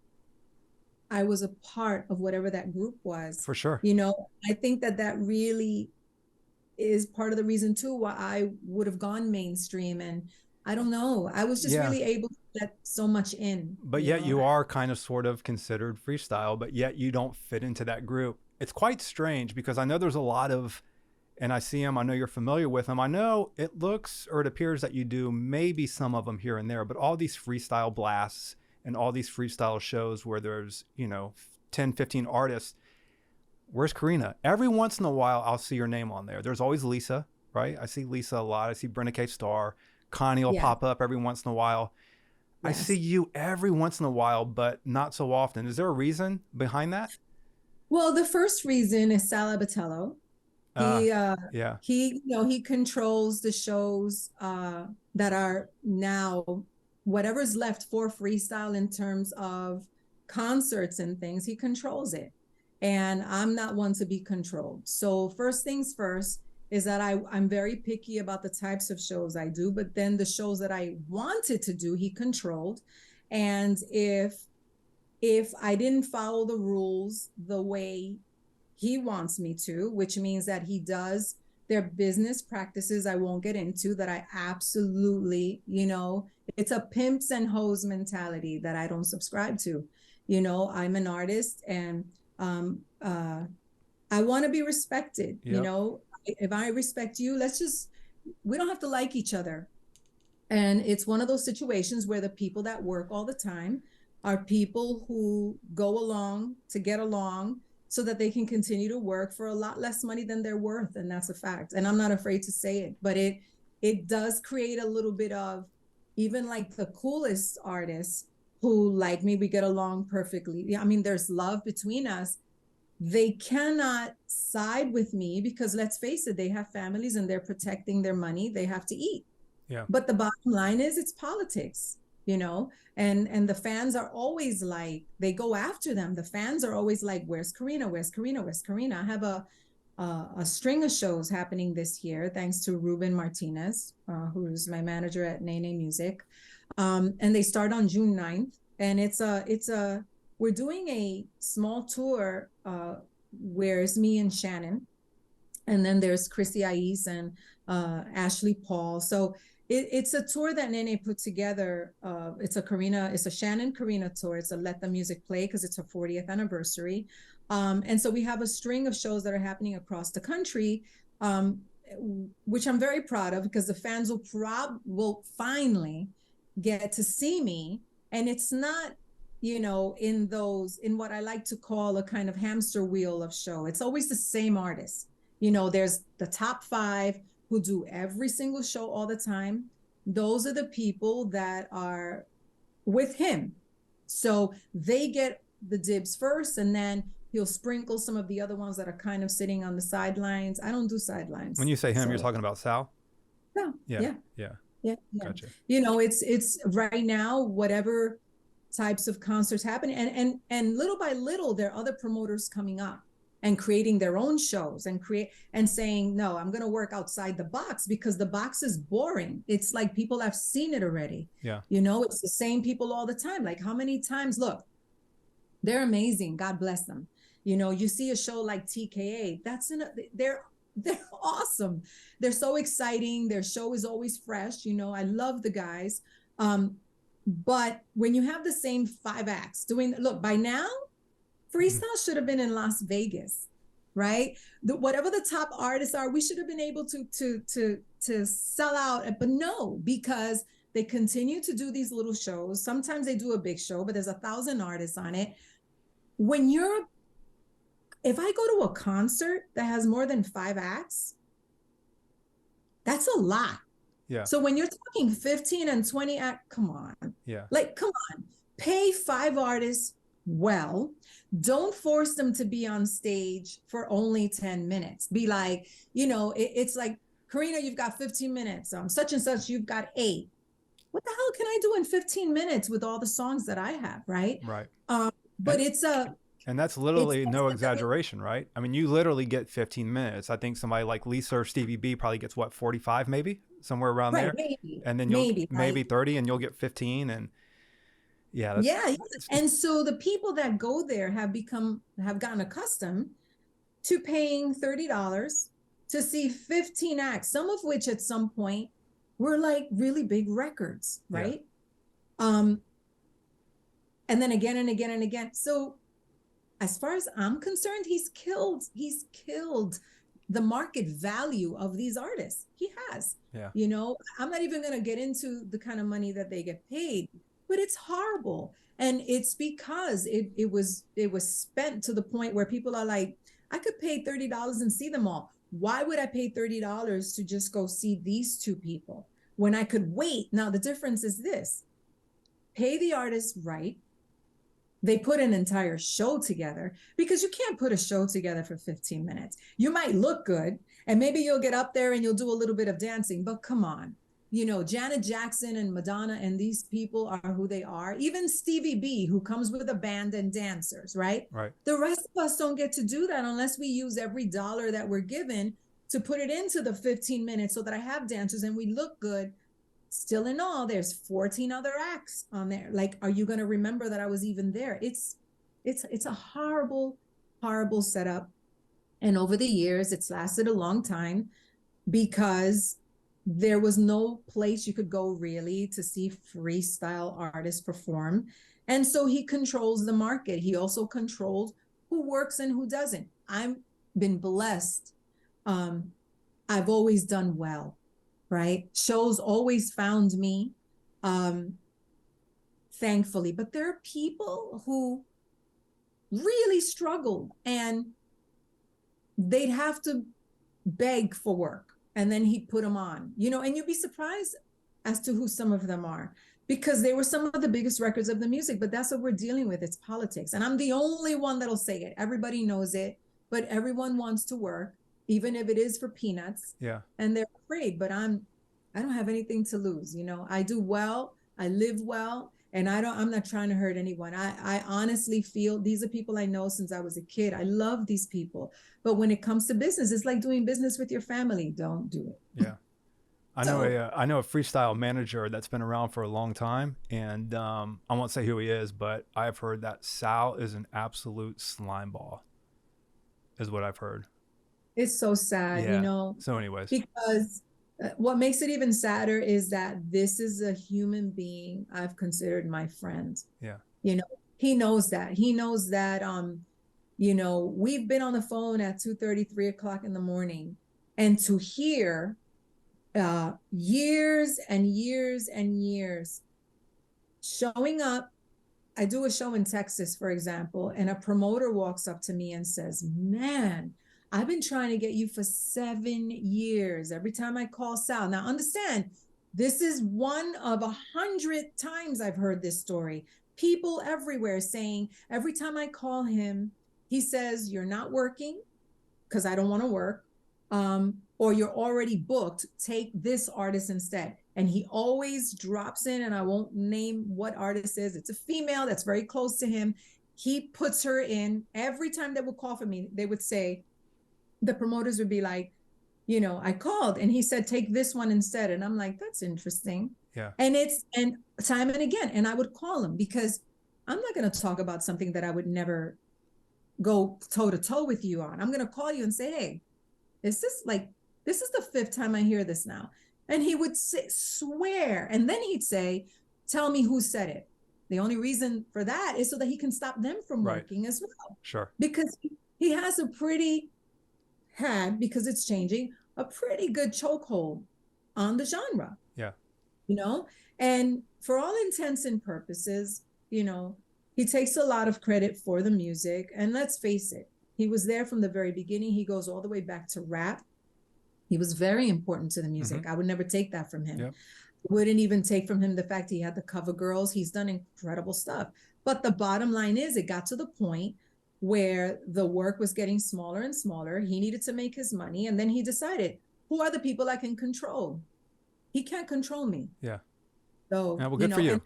I was a part of whatever that group was. For sure. I think that really is part of the reason too why I would have gone mainstream. And I don't know, I was just really able to let so much in. But yet you are kind of sort of considered freestyle, but yet you don't fit into that group. It's quite strange because I know there's a lot of, and I see them, I know you're familiar with them. I know it looks or it appears that you do maybe some of them here and there, but all these freestyle blasts and all these freestyle shows where there's, 10, 15 artists, where's Corina? Every once in a while, I'll see your name on there. There's always Lisa, right? I see Lisa a lot. I see Brenda K. Starr. Connie will pop up every once in a while. Yes. I see you every once in a while, but not so often. Is there a reason behind that? Well, the first reason is Sal Abbatiello. He controls the shows that are now whatever's left for freestyle in terms of concerts and things. He controls it, and I'm not one to be controlled. So first things first is that I'm very picky about the types of shows I do, but then the shows that I wanted to do, he controlled. And if I didn't follow the rules the way he wants me to, which means that he does, their business practices I won't get into that I absolutely, it's a pimps and hoes mentality that I don't subscribe to. I'm an artist, and I want to be respected. Yep. If I respect you, we don't have to like each other. And it's one of those situations where the people that work all the time are people who go along to get along so that they can continue to work for a lot less money than they're worth. And that's a fact. And I'm not afraid to say it, but it does create a little bit of, even like the coolest artists who like me, we get along perfectly. I mean, there's love between us. They cannot side with me because, let's face it, they have families and they're protecting their money. They have to eat. Yeah. But the bottom line is it's politics, and the fans are always like, they go after them. The fans are always like, where's Corina? Where's Corina? Where's Corina? I have a string of shows happening this year, thanks to Ruben Martinez, who's my manager at Nene Music. And they start on June 9th. And we're doing a small tour where it's me and Shannon. And then there's Chrissy Ais and Ashley Paul. So it's a tour that Nene put together. It's a Shannon Corina tour. It's a Let the Music Play because it's her 40th anniversary. And so we have a string of shows that are happening across the country, which I'm very proud of because the fans will finally get to see me. And it's not, in what I like to call a kind of hamster wheel of show. It's always the same artists. There's the top 5 who do every single show all the time. Those are the people that are with him. So they get the dibs first, and then he'll sprinkle some of the other ones that are kind of sitting on the sidelines. I don't do sidelines. When you say him, you're talking about Sal? Yeah. Gotcha. It's right now, whatever types of concerts happen, and little by little there are other promoters coming up and creating their own shows and saying, no, I'm going to work outside the box because the box is boring. It's like people have seen it already. Yeah. It's the same people all the time. Like, how many times, look, they're amazing. God bless them. You see a show like TKA, they're awesome. They're so exciting. Their show is always fresh. I love the guys. But when you have the same 5 acts look, by now, freestyle should have been in Las Vegas, right? Whatever the top artists are, we should have been able to sell out, but no, because they continue to do these little shows. Sometimes they do a big show, but there's 1,000 artists on it. If I go to a concert that has more than 5 acts, That's a lot. Yeah. So when you're talking 15 and 20 act, come on. Yeah. Like, come on. Pay 5 artists well. Don't force them to be on stage for only 10 minutes. Be like, it's like, Corina, you've got 15 minutes. Such and such, you've got 8. What the hell can I do in 15 minutes with all the songs that I have, right? Right. But and that's literally no exaggeration, right? I mean, you literally get 15 minutes. I think somebody like Lisa or Stevie B probably gets what, 45 maybe, somewhere around there. Maybe, and then you'll maybe right? 30 and you'll get 15. And yeah, and so the people that go there have gotten accustomed to paying $30 to see 15 acts, some of which at some point were like really big records, right? Yeah. And then again and again and again. So as far as I'm concerned, he's killed the market value of these artists. He has. Yeah. I'm not even going to get into the kind of money that they get paid, but it's horrible. And it's because it was spent to the point where people are like, I could pay $30 and see them all. Why would I pay $30 to just go see these 2 people when I could wait? Now, the difference is this: pay the artist right. They put an entire show together, because you can't put a show together for 15 minutes. You might look good and maybe you'll get up there and you'll do a little bit of dancing, but come on. Janet Jackson and Madonna and these people are who they are. Even Stevie B, who comes with a band and dancers, right? Right. The rest of us don't get to do that unless we use every dollar that we're given to put it into the 15 minutes so that I have dancers and we look good. Still in all, there's 14 other acts on there. Like, are you going to remember that I was even there? It's a horrible, horrible setup. And over the years, it's lasted a long time because there was no place you could go really to see freestyle artists perform. And so he controls the market. He also controls who works and who doesn't. I've been blessed. I've always done well. Right? Shows always found me, thankfully. But there are people who really struggled and they'd have to beg for work. And then he'd put them on, and you'd be surprised as to who some of them are, because they were some of the biggest records of the music. But that's what we're dealing with. It's politics. And I'm the only one that'll say it. Everybody knows it, but everyone wants to work, even if it is for peanuts. Yeah. And they're afraid, but I don't have anything to lose. I do well, I live well, and I'm not trying to hurt anyone. I honestly feel these are people I know since I was a kid. I love these people. But when it comes to business, it's like doing business with your family. Don't do it. Yeah. I know a freestyle manager that's been around for a long time, and I won't say who he is, but I've heard that Sal is an absolute slime ball, is what I've heard. It's so sad, So anyways. Because what makes it even sadder is that this is a human being I've considered my friend. Yeah. He knows that. He knows that, we've been on the phone at 2:30, 3 o'clock in the morning, and to hear years and years and years showing up. I do a show in Texas, for example, and a promoter walks up to me and says, man, I've been trying to get you for 7 years. Every time I call Sal. Now, understand, this is one of 100 times I've heard this story. People everywhere saying, every time I call him, he says, you're not working because I don't want to work, or you're already booked. Take this artist instead. And he always drops in, and I won't name what artist is. It's a female that's very close to him. He puts her in. Every time they would call for me, they would say, the promoters would be like, I called and he said, take this one instead. And I'm like, that's interesting. Yeah. And time and again, and I would call him because I'm not going to talk about something that I would never go toe to toe with you on. I'm going to call you and say, hey, this is the 5th time I hear this now. And he would swear. And then he'd say, tell me who said it. The only reason for that is so that he can stop them from working as well. Sure. Because he has because it's changing, a pretty good chokehold on the genre. Yeah. And for all intents and purposes, he takes a lot of credit for the music. And let's face it, he was there from the very beginning. He goes all the way back to rap. He was very important to the music. I would never take that from him. Wouldn't even take from him the fact he had the cover girls. He's done incredible stuff. But the bottom line is, it got to the point where the work was getting smaller and smaller. He needed to make his money. And then he decided, who are the people I can control? He can't control me. Yeah. So, yeah, well, good for you.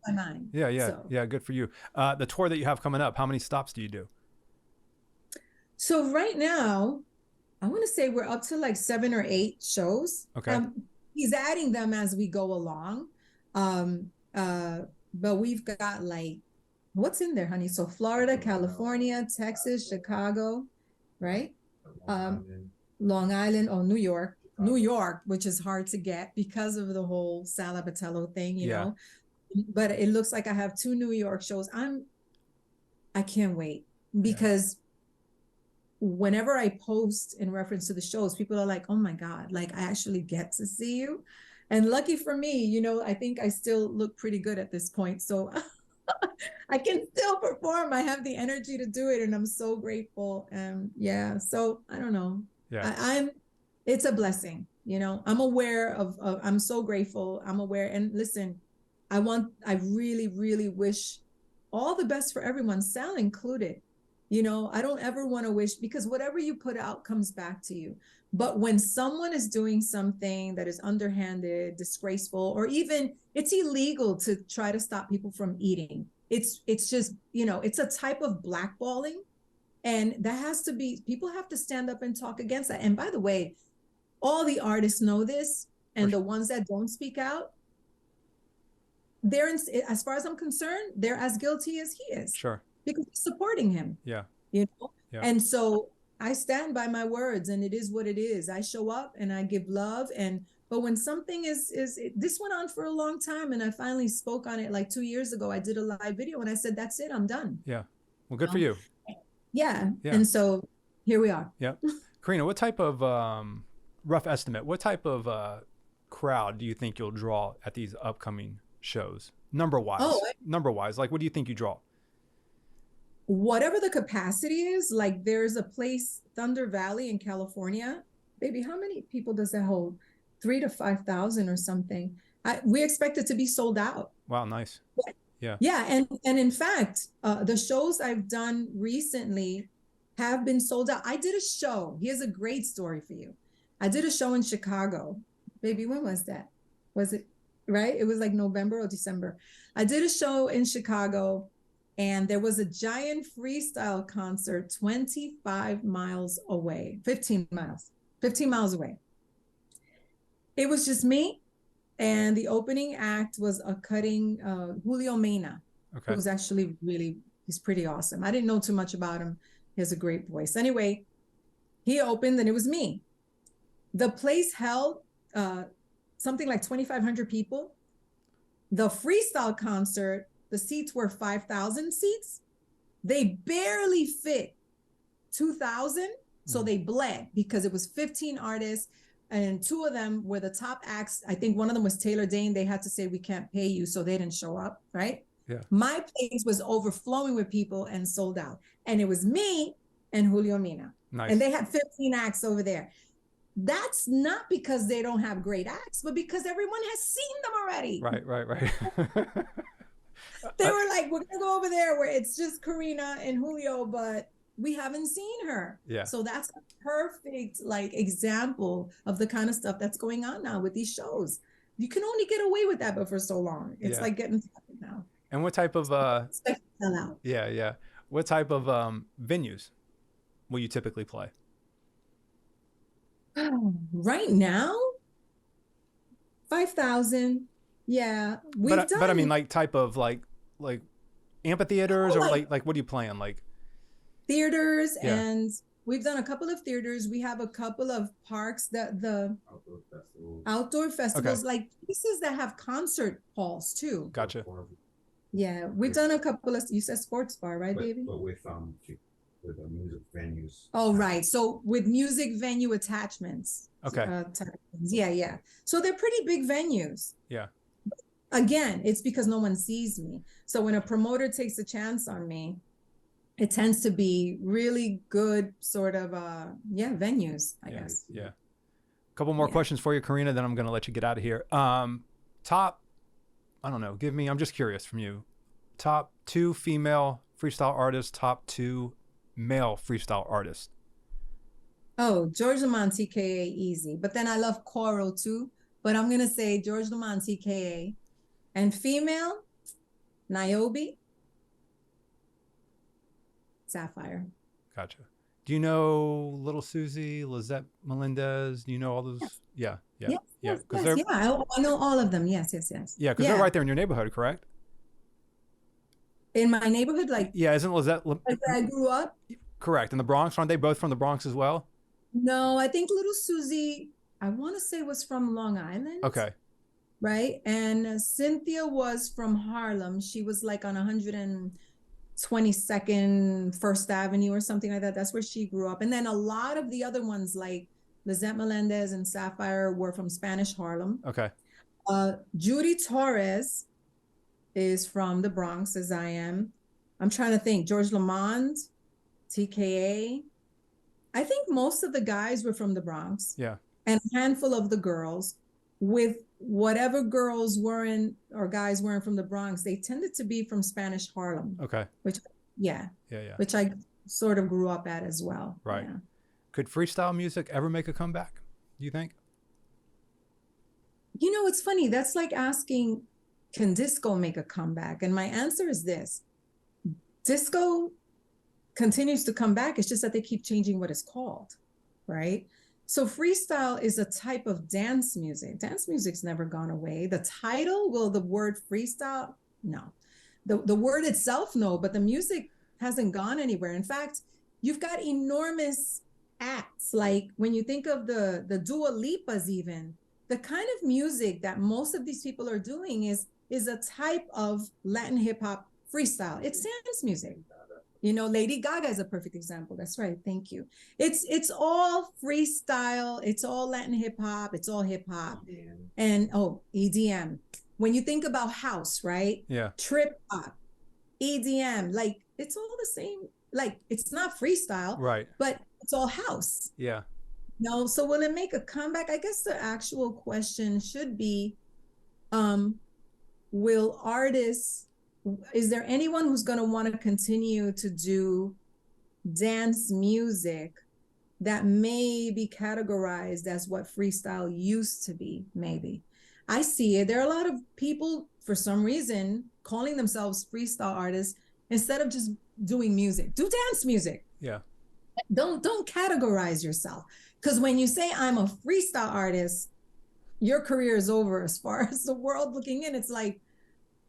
My mind. Yeah, yeah, so. Yeah, good for you. The tour that you have coming up, how many stops do you do? So right now, I want to say we're up to like 7 or 8 shows. Okay. He's adding them as we go along. But we've got like, what's in there, honey? So Florida, California, Texas, Chicago, right? Long Island, or New York. New York, which is hard to get because of the whole Sal Abbatiello thing, you know. But it looks like I have 2 New York shows. I can't wait, because whenever I post in reference to the shows, people are like, oh my God, like I actually get to see you. And lucky for me, you know, I think I still look pretty good at this point. So I can still perform. I have the energy to do it. And I'm so grateful. And yeah, so I don't know. Yeah. It's a blessing, you know. I'm aware of I'm so grateful. I'm aware. And listen, I really, really wish all the best for everyone, Sal included. You know, I don't ever want to wish, because whatever you put out comes back to you. But when someone is doing something that is underhanded, disgraceful, or even it's illegal to try to stop people from eating, it's just, you know, it's a type of blackballing. And that has to be, people have to stand up and talk against that. And by the way, all the artists know this, and the ones that don't speak out, as far as I'm concerned, they're as guilty as he is. Sure. Because he's supporting him. Yeah. You know? Yeah. And so I stand by my words, and it is what it is. I show up and I give love. But when something this went on for a long time, and I finally spoke on it like 2 years ago. I did a live video and I said, that's it, I'm done. Yeah. Well, good for you. Yeah. And so here we are. Yeah. Corina, what type of, rough estimate, what type of crowd do you think you'll draw at these upcoming shows? Number-wise, like what do you think you draw? Whatever the capacity is, like there's a place, Thunder Valley in California. Baby, how many people does that hold? 3,000 to 5,000 or something. We expect it to be sold out. Wow, nice. Yeah. Yeah, and in fact, the shows I've done recently have been sold out. I did a show. Here's a great story for you. I did a show in Chicago. Baby, when was that? Was it right? It was like November or December. I did a show in Chicago, and there was a giant freestyle concert 25 miles away, 15 miles away. It was just me. And the opening act was a cutting Julio Mena, who was actually he's pretty awesome. I didn't know too much about him. He has a great voice. Anyway, he opened and it was me. The place held something like 2,500 people. The freestyle concert, the seats were 5,000 seats. They barely fit 2,000. So they bled because it was 15 artists. And 2 of them were the top acts. I think one of them was Taylor Dane. They had to say, we can't pay you. So they didn't show up, right? Yeah. My place was overflowing with people and sold out. And it was me and Julio Mena. Nice. And they had 15 acts over there. That's not because they don't have great acts, but because everyone has seen them already. Right. They were like, we're going to go over there where it's just Corina and Julio, but we haven't seen her. Yeah. So that's a perfect like example of the kind of stuff that's going on now with these shows. You can only get away with that, but for so long. It's like getting started now. And what type of Yeah. What type of venues will you typically play? Right now, 5,000. Yeah. But I mean like type of like amphitheaters or like what are you playing? Like theaters, and we've done a couple of theaters. We have a couple of parks that the outdoor festivals, like places that have concert halls too. Gotcha. Yeah, we've done a couple of. You said sports bar, right, baby? But with the music venues. Oh, right. So with music venue attachments. Okay. Yeah. So they're pretty big venues. Yeah. Again, it's because no one sees me. So when a promoter takes a chance on me, it tends to be really good sort of, venues, I guess. Yeah. Couple more questions for you, Corina, then I'm going to let you get out of here. Top, I don't know, I'm just curious from you. Top 2 female freestyle artists, top 2 male freestyle artists. Oh, George Lamont, TKA, easy. But then I love Coro too. But I'm going to say George Lamont, TKA. And female, Niobe, Sapphire. Gotcha. Do you know Little Susie, Lizette Melendez? Do you know all those? Yes. Yeah. Yes. I know all of them. Yes. Yeah, because they're right there in your neighborhood, correct? In my neighborhood, like. Yeah, isn't Lizette? Like where I grew up? Correct. In the Bronx, aren't they both from the Bronx as well? No, I think Little Susie, I want to say was from Long Island. Okay. Right. And Cynthia was from Harlem. She was like on 122nd First Avenue or something like that. That's where she grew up. And then a lot of the other ones like Lizette Melendez and Sapphire were from Spanish Harlem. Okay. Judy Torres is from the Bronx, as I am. I'm trying to think. George Lamont, TKA. I think most of the guys were from the Bronx. Yeah. And a handful of the girls, with whatever girls weren't or guys weren't from the Bronx, they tended to be from Spanish Harlem. Okay. Which I sort of grew up at as well. Right. Yeah. Could freestyle music ever make a comeback, do you think? You know, it's funny. That's like asking, can disco make a comeback? And my answer is this. Disco continues to come back. It's just that they keep changing what it's called, right? So freestyle is a type of dance music. Dance music's never gone away. The title, well, the word freestyle, no. The word itself, no, but the music hasn't gone anywhere. In fact, you've got enormous acts. Like when you think of the Dua Lipas even, the kind of music that most of these people are doing is a type of Latin hip hop freestyle. It's dance music. You know, Lady Gaga is a perfect example. That's right. Thank you. It's all freestyle. It's all Latin hip hop. It's all hip hop. And EDM. When you think about house, right? Yeah. Trip hop, EDM, like it's all the same. Like it's not freestyle, right? But it's all house. Yeah. No. So will it make a comeback? I guess the actual question should be, will artists? Is there anyone who's going to want to continue to do dance music that may be categorized as what freestyle used to be? Maybe. I see it. There are a lot of people, for some reason, calling themselves freestyle artists instead of just doing music. Do dance music. Yeah. Don't categorize yourself. Because when you say I'm a freestyle artist, your career is over as far as the world looking in. It's like,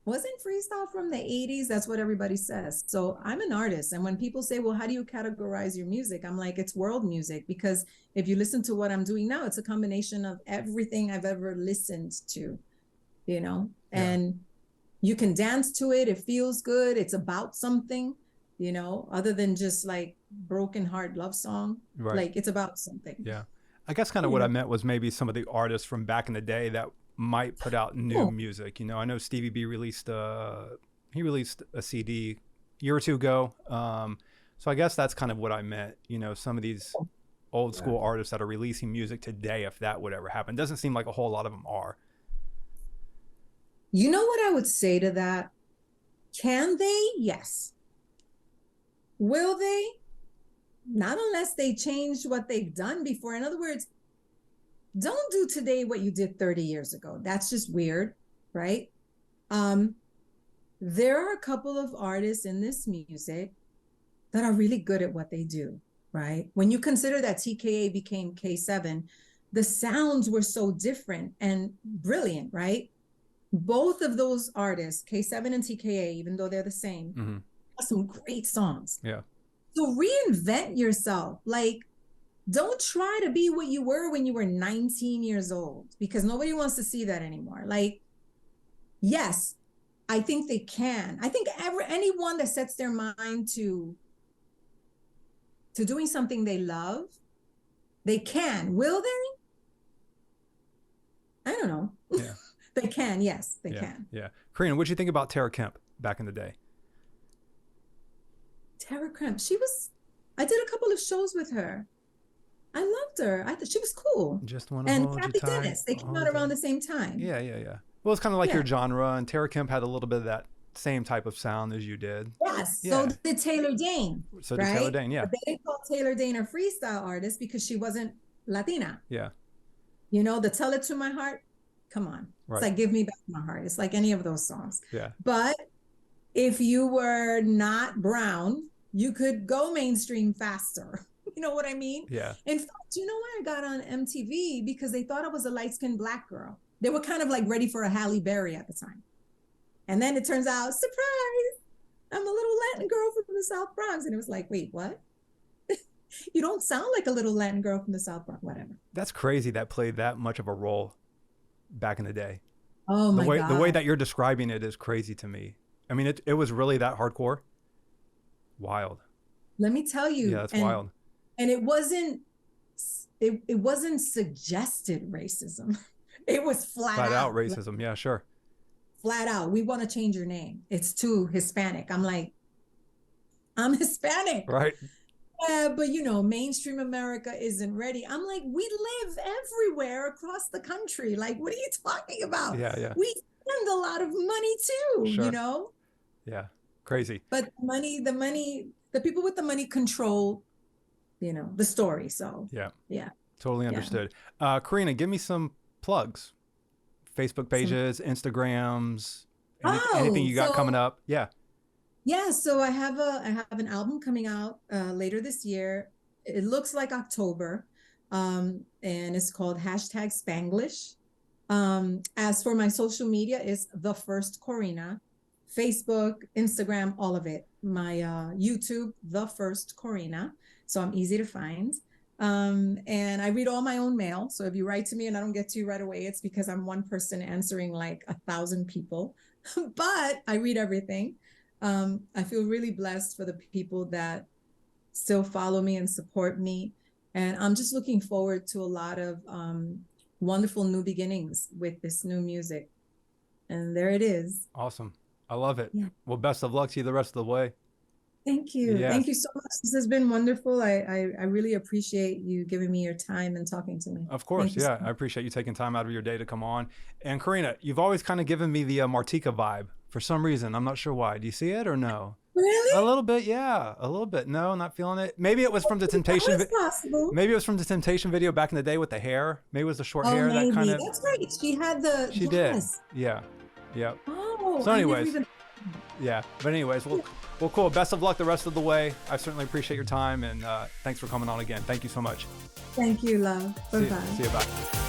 wasn't freestyle from the 80s? That's what everybody says. So I'm an artist. And when people say, well, how do you categorize your music? I'm like, it's world music. Because if you listen to what I'm doing now, it's a combination of everything I've ever listened to, you know, and you can dance to it. It feels good. It's about something, you know, other than just like broken heart love song. Right. Like it's about something. Yeah. I guess kind of what I meant was maybe some of the artists from back in the day that might put out new music. You know, I know Stevie B released a CD a year or two ago. So I guess that's kind of what I meant. You know, some of these old school artists that are releasing music today, if that would ever happen. Doesn't seem like a whole lot of them are. You know what I would say to that? Can they? Yes. Will they? Not unless they change what they've done before. In other words, don't do today what you did 30 years ago. That's just weird, right? There are a couple of artists in this music that are really good at what they do, right? When you consider that TKA became K7, the sounds were so different and brilliant, right? Both of those artists, K7 and TKA, even though they're the same, have some great songs. Yeah. So reinvent yourself. Like, don't try to be what you were when you were 19 years old, because nobody wants to see that anymore. Like, yes, I think they can. I think anyone that sets their mind to doing something they love, they can. Will they? I don't know. Yeah. They can. Yes, they can. Yeah. Corina, what did you think about Tara Kemp back in the day? Tara Kemp. I did a couple of shows with her. I loved her. I thought she was cool. Just want to And hold you Kathy tight. Dennis, they came all out day. around the same time. Yeah, yeah, yeah. Well, it's kind of like Yeah. your genre, and Tara Kemp had a little bit of that same type of sound as you did. Yes. Yeah. So did Taylor Dane. So did right? Taylor Dane, yeah. But they didn't call Taylor Dane a freestyle artist because she wasn't Latina. Yeah. You know, the Tell It to My Heart, come on. Right. It's like Give Me Back My Heart. It's like any of those songs. Yeah. But if you were not brown, you could go mainstream faster. You know what I mean? Yeah. In fact, you know why I got on MTV? Because they thought I was a light-skinned Black girl. They were kind of like ready for a Halle Berry at the time. And then it turns out, surprise, I'm a little Latin girl from the South Bronx. And it was like, wait, what? You don't sound like a little Latin girl from the South Bronx, whatever. That's crazy that played that much of a role back in the day. Oh my God. The way that you're describing it is crazy to me. I mean, it was really that hardcore. Wild. Let me tell you. Yeah, that's wild. And it wasn't suggested racism. It was flat out racism. Yeah, sure. Flat out. We want to change your name. It's too Hispanic. I'm like, I'm Hispanic. Right. Yeah, but you know, mainstream America isn't ready. I'm like, we live everywhere across the country. Like, what are you talking about? Yeah, yeah. We spend a lot of money too, Sure. you know? Yeah. Crazy. But the people with the money control, you know, the story. So yeah. Totally understood. Corina, give me some plugs. Facebook pages, Instagrams, anything you got coming up. Yeah. Yeah, so I have an album coming out later this year. It looks like October, and it's called #Spanglish. As for my social media, it's The First Corina, Facebook, Instagram, all of it. My YouTube, The First Corina, so I'm easy to find. And I read all my own mail. So if you write to me and I don't get to you right away, it's because I'm one person answering like 1,000 people. But I read everything. I feel really blessed for the people that still follow me and support me. And I'm just looking forward to a lot of wonderful new beginnings with this new music. And there it is. Awesome. I love it. Yeah. Well, best of luck to you the rest of the way. Thank you. Yes. Thank you so much. This has been wonderful. I really appreciate you giving me your time and talking to me. Of course. Yeah. I appreciate you taking time out of your day to come on. And Corina, you've always kind of given me the Martika vibe for some reason. I'm not sure why. Do you see it or no? Really? A little bit. Yeah. A little bit. No, not feeling it. Maybe it was from the Temptation. Maybe it was from the Temptation video back in the day with the hair. Maybe it was the short hair. Maybe. That kind of. That's right. She had the. She did. Yeah. Yeah. Oh. So anyways. Yeah. But anyways, well, cool. Best of luck the rest of the way. I certainly appreciate your time, and thanks for coming on again. Thank you so much. Thank you, love. Bye-bye. See you. Bye.